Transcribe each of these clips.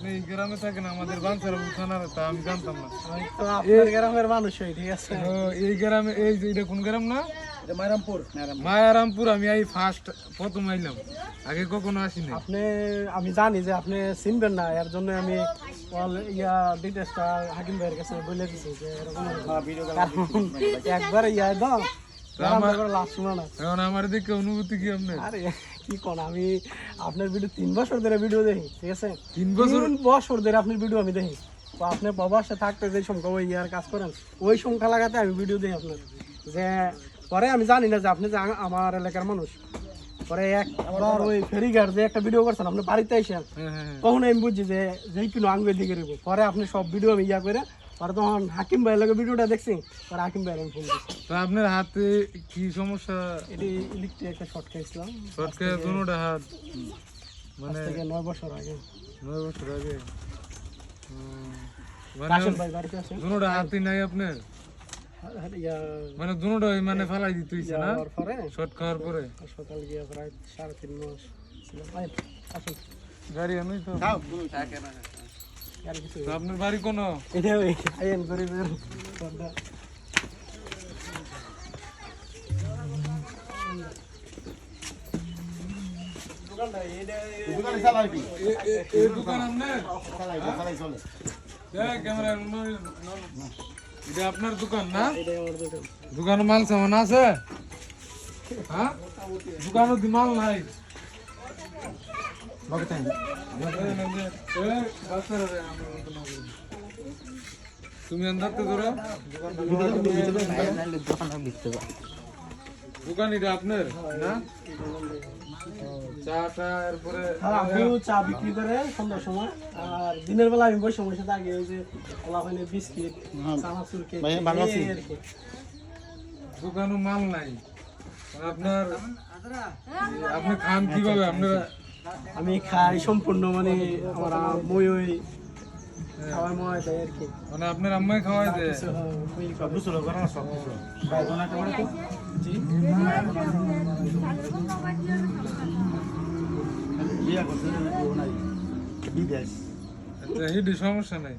আপনি এই গ্রামে থাকেন, আমাদের বাঞ্ছারাপুর থানার, তা আমি জানতাম না। আমি তো আপনার গ্রামের মানুষই, ঠিক আছে। এই গ্রামে, এই যে এটা কোন গ্রাম না? এটা মায়ারামপুর। মায়ারামপুর। আমি এই প্রথম আইলাম, আগে কখনো আসিনি। আপনি, আমি জানি যে আপনি চিনবেন না, এর জন্য আমি ডিটেলসটা হাকিম ভাইয়ের কাছে বলে দিছি যে এরকম একবার দাও লাস্ট শোনা না। এখন আমার দেখে অনুভূতি কি আপনার? আরে কি কোন, আমি আপনার ভিডিও 3 বছর ধরে ভিডিও দেখি, ঠিক আছে। 3 বছর ধরে আপনার ভিডিও আমি দেখি। তো আপনি প্রবাসে থাকতে যে সংখ্যা ওই কাজ করেন, ওই সংখ্যা লাগাতে আমি ভিডিও দেখি আপনার। যে পরে আমি জানি না যে আপনি যে আমার এলাকার মানুষ। পরে একবার ওই ফেরিঘাট যে একটা ভিডিও করছেন আপনি বাড়িতে এসে, তখন আমি বুঝছি যে কিনো আঙ্গুল দিকে রেখো। পরে আপনি সব ভিডিও আমি করে, পরে তখন হাকিম ভাইয়ের লগে ভিডিওটা দেখছি, পরে হাকিম ভাইয়ের আমি ফোন করছি। তো আপনার হাতে কি সমস্যা? এটি ইলেকট্রিক একটা শর্ট খাইছিলাম। শর্ট খেয়ে দুটোটা হাত, মানে 9 বছর আগে। 9 বছর আগে। রাশেদ ভাই বাড়িতে আছে? দুটোটা হাতই নাই আপনার? মানে দুটোটাই মানে ফালাই দিতে হইছে না শর্ট খাওয়ার পরে? হাসপাতাল গিয়ে প্রায় 3.5 মাস ছিলাম। আসুন গাড়ি আনুই তো। তো আপনার বাড়ি কোন? এটা ওই আইন গরিবের পর্দা। এই দোকান আপনার? ক্যামেরা, এটা আপনার দোকান না? দোকানে মাল সামান আছে? হ্যাঁ, দোকানে দি মাল নাই। তুমি আন্দাজতে ধরো দোকান এটা আপনার না? চা এরপরে চা বিক্রি করে সন্ধ্যার সময়, আর দিনের বেলা আমি বসে বসে থাকি। ওই যে বিস্কিট, চানাচুর কেক, দোকানে মাল নাই আপনার। আপনি খান কিভাবে? আপনারা? আমি খাই সম্পূর্ণ, মানে আমার মই ওই খাওয়ার ময় দেয় আর কি। মানে আপনার আম্মাই খাওয়াই দেয়? আচ্ছা, হিডি সমস্যা নাই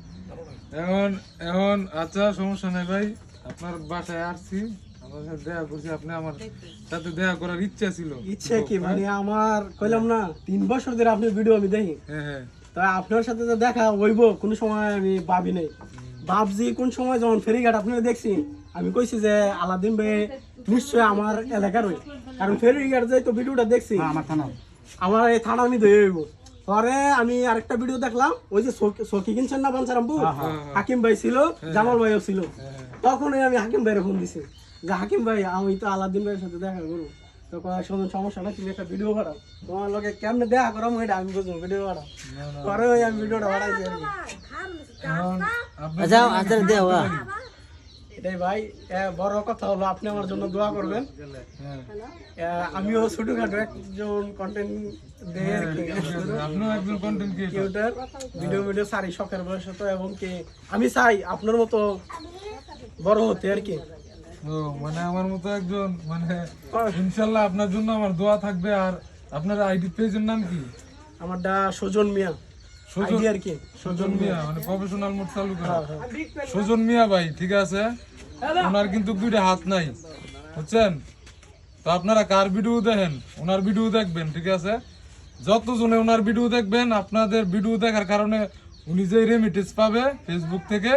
এখন। আচ্ছা, সমস্যা নাই ভাই, আপনার বাসায় আসছি, আমার সাথে দেখা করছি। আপনি আমার সাথে দেখা করার ইচ্ছা ছিল। ইচ্ছে কি মানে আমার কইলাম না 3 বছর ধরে আপনার ভিডিও আমি দেখি। হ্যাঁ, তা আপনার সাথে তো দেখা হইব কোন সময় আমি ভাবি নাই। ভাবছি কোন সময় যখন ফেরিঘাট আপনারা দেখছি, আমি কইছি যে আলাদিন ভাই নিশ্চয় আমার এলাকার হই, কারণ ফেরিঘাট যাই তো ভিডিওটা দেখছি আমার এই থানা আমি ধরে হইব। পরে আমি আরেকটা ভিডিও দেখলাম, ওই যে সখী কিনছেন না বাঞ্ছারামপুর, হাকিম ভাই ছিল, জামাল ভাইও ছিল। তখনই আমি হাকিম ভাইয়ের ফোন দিছি যে হাকিম ভাই আমি তো আলাদিন ভাইয়ের সাথে দেখা করবো। তো সমস্যা না, তুমি একটা ভিডিও বাড়াও, তোমার লোকে কেমনে দেখা করো এটা আমি বুঝবো, ভিডিও বাড়াও। পরে ওই আমি ভিডিওটা বাড়াইছি আর কি। এটাই ভাই, বড় কথা হলো আপনি আমার জন্য দোয়া করবেন। আমিও ছোটখাটো একজন কন্টেন্ট ক্রিয়েটর, ভিডিও সারি শখের বয়সে তো, এবং কি আমি চাই আপনার মতো বড় হতে আর কি। মানে আমার মতো একজন, মানে ইনশাআল্লাহ আপনার জন্য আমার দোয়া থাকবে। আর আপনার আইডি পেজের নাম কি? আমারটা সুজন মিয়া আর কি। সুজন মিয়া মানে প্রফেশনাল মোড চালু করা। সুজন মিয়া ভাই, ঠিক আছে। ওনার কিন্তু 2টা হাত নাই, বুঝছেন? তো আপনারা কার ভিডিও দেখেন, ওনার ভিডিও দেখবেন, ঠিক আছে। যতজনে ওনার ভিডিও দেখবেন, আপনাদের ভিডিও দেখার কারণে উনি যে রেমিটেন্স পাবে ফেসবুক থেকে,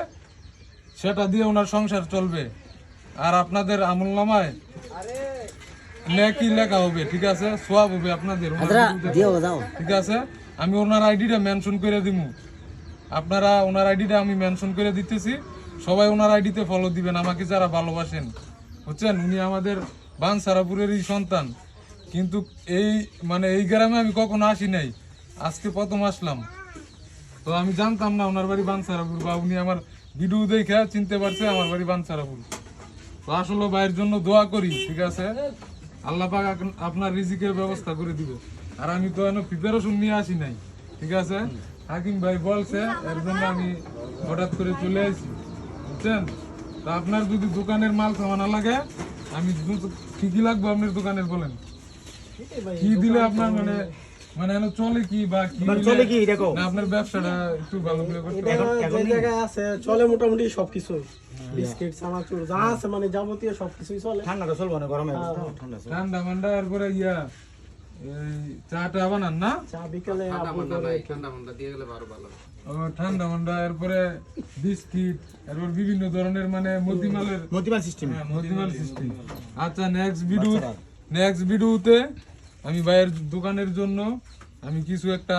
সেটা দিয়ে ওনার সংসার চলবে। আর আপনাদের আমলনামায় নেকি লেখা হবে, ঠিক আছে, সোয়াব হবে আপনাদের, ঠিক আছে। আমি ওনার আইডিটা মেনশন করে দিব, আপনারা ওনার আইডিটা আমি মেনশন করে দিতেছি, সবাই ওনার আইডিতে ফলো দিবেন, আমাকে যারা ভালোবাসেন, বুঝছেন। উনি আমাদের বাঞ্ছারাপুরেরই সন্তান, কিন্তু এই গ্রামে আমি কখনো আসি নাই, আজকে প্রথম আসলাম। তো আমি জানতাম না ওনার বাড়ি বাঞ্ছারাপুর, বা উনি আমার ভিডিও দেখে চিনতে পারছে আমার বাড়ি বাঞ্ছারাপুর। তো আসলে ভাইয়ের জন্য দোয়া করি, ঠিক আছে। আল্লাহ পাক আপনার রিজিকের ব্যবস্থা করে দিবে। আর আমি তো প্রিপারেশন নিয়ে আসি নাই, ঠিক আছে। হাকিম ভাই বলছে, এর জন্য আমি হঠাৎ করে চলে আসি, বুঝছেন। তো আপনার যদি দোকানের মাল সামানা লাগে, আমি কি কি লাগবে আপনার দোকানের বলেন, কি দিলে আপনার মানে মানে এখন চলে কি বা কি চলে কি দেখো না আপনার ব্যবসাটা একটু ভালো করে করতে এটা হবে। যে জায়গায় আছে চলে মোটামুটি সবকিছু বিস্কিট চানাচুর যা আছে মানে যাবতীয় সবকিছুই চলে ঠান্ডাটা চলবো না গরমে ঠান্ডা চলবে ঠান্ডা মান্ডা এরপরে ইয়া এই চাটা বানান না চা বিকালে আপু করে ও ঠান্ডা মান্ডা এরপরে বিস্কিট এরপর বিভিন্ন ধরনের মানে মতিমালের মতিমাল সিস্টেম মতিমাল সিস্টেম। আচ্ছা নেক্সট ভিডিওতে আমি ভাইয়ের দোকানের জন্য আমি কিছু একটা